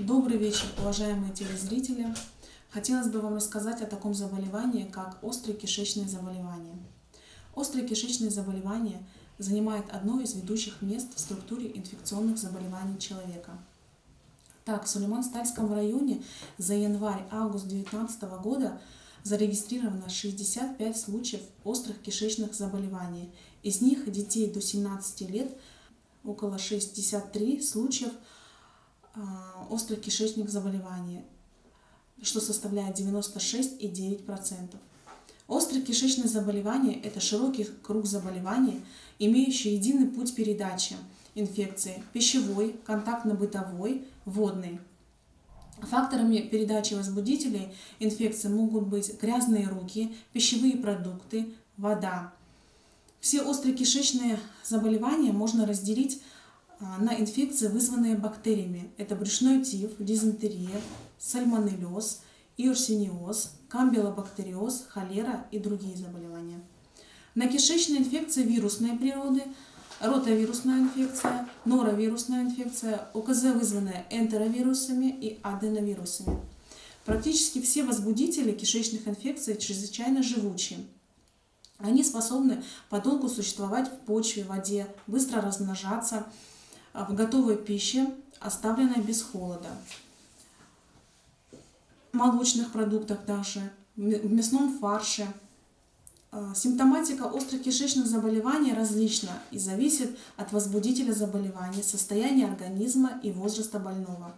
Добрый вечер, уважаемые телезрители! Хотелось бы вам рассказать о таком заболевании, как острые кишечные заболевания. Острые кишечные заболевания занимают одно из ведущих мест в структуре инфекционных заболеваний человека. Так, в Сулейман-Стальском районе за январь-август 2019 года зарегистрировано 65 случаев острых кишечных заболеваний. Из них детей до 17 лет около 63 случаев острых кишечных заболеваний, что составляет 96,9%. Острые кишечные заболевания – это широкий круг заболеваний, имеющий единый путь передачи инфекции – пищевой, контактно-бытовой, водный. Факторами передачи возбудителей инфекции могут быть грязные руки, пищевые продукты, вода. Все острые кишечные заболевания можно разделить на инфекции, вызванные бактериями. Это брюшной тиф, дизентерия, сальмонеллез, иерсиниоз, камбилобактериоз, холера и другие заболевания. На кишечные инфекции вирусной природы, ротавирусная инфекция, норовирусная инфекция, ОКЗ, вызванная энтеровирусами и аденовирусами. Практически все возбудители кишечных инфекций чрезвычайно живучи. Они способны подолгу существовать в почве, в воде, быстро размножаться в готовой пище, оставленной без холода, молочных продуктах даже, в мясном фарше. Симптоматика острых кишечных заболеваний различна и зависит от возбудителя заболевания, состояния организма и возраста больного.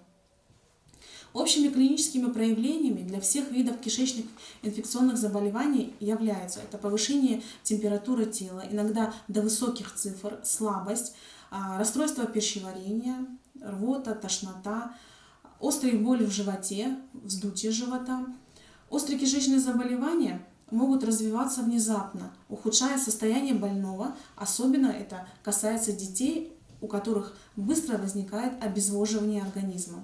Общими клиническими проявлениями для всех видов кишечных инфекционных заболеваний являются это повышение температуры тела, иногда до высоких цифр, слабость, расстройство пищеварения, рвота, тошнота, острые боли в животе, вздутие живота. Острые кишечные заболевания могут развиваться внезапно, ухудшая состояние больного, особенно это касается детей, у которых быстро возникает обезвоживание организма.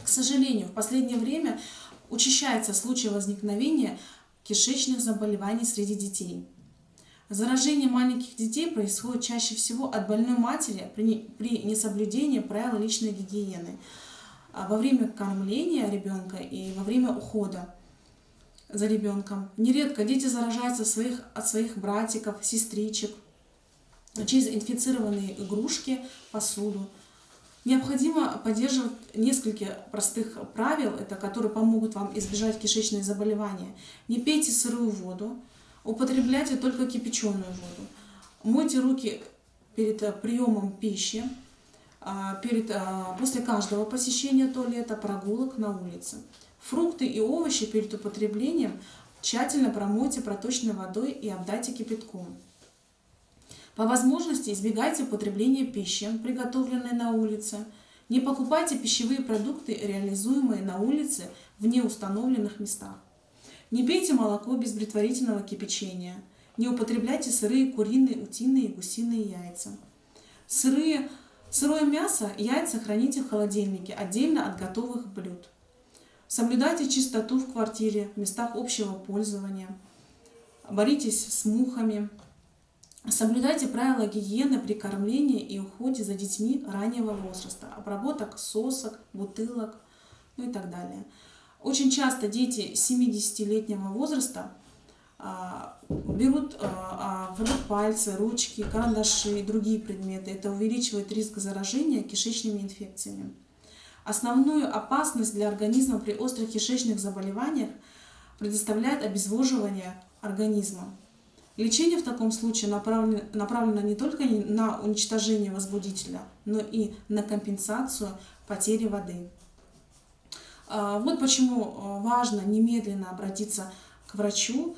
К сожалению, в последнее время учащается случай возникновения кишечных заболеваний среди детей. Заражение маленьких детей происходит чаще всего от больной матери при несоблюдении правил личной гигиены, во время кормления ребенка и во время ухода за ребенком. Нередко дети заражаются от своих братиков, сестричек, через инфицированные игрушки, посуду. Необходимо поддерживать несколько простых правил, которые помогут вам избежать кишечные заболевания. Не пейте сырую воду, употребляйте только кипяченую воду. Мойте руки перед приемом пищи, после каждого посещения туалета, прогулок на улице. Фрукты и овощи перед употреблением тщательно промойте проточной водой и обдайте кипятком. По возможности избегайте употребления пищи, приготовленной на улице. Не покупайте пищевые продукты, реализуемые на улице в неустановленных местах. Не пейте молоко без предварительного кипячения. Не употребляйте сырые куриные, утиные и гусиные яйца. Сырое мясо, яйца храните в холодильнике отдельно от готовых блюд. Соблюдайте чистоту в квартире, в местах общего пользования. Боритесь с мухами. Соблюдайте правила гигиены при кормлении и уходе за детьми раннего возраста, обработок сосок, бутылок, и так далее. Очень часто дети 70-летнего возраста берут в рот пальцы, ручки, карандаши и другие предметы. Это увеличивает риск заражения кишечными инфекциями. Основную опасность для организма при острых кишечных заболеваниях предоставляет обезвоживание организма. Лечение в таком случае направлено не только на уничтожение возбудителя, но и на компенсацию потери воды. Вот почему важно немедленно обратиться к врачу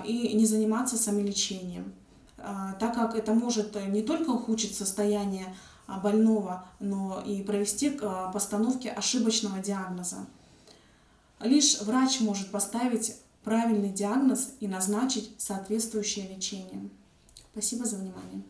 и не заниматься самолечением, так как это может не только ухудшить состояние больного, но и привести к постановке ошибочного диагноза. Лишь врач может поставить правильный диагноз и назначить соответствующее лечение. Спасибо за внимание.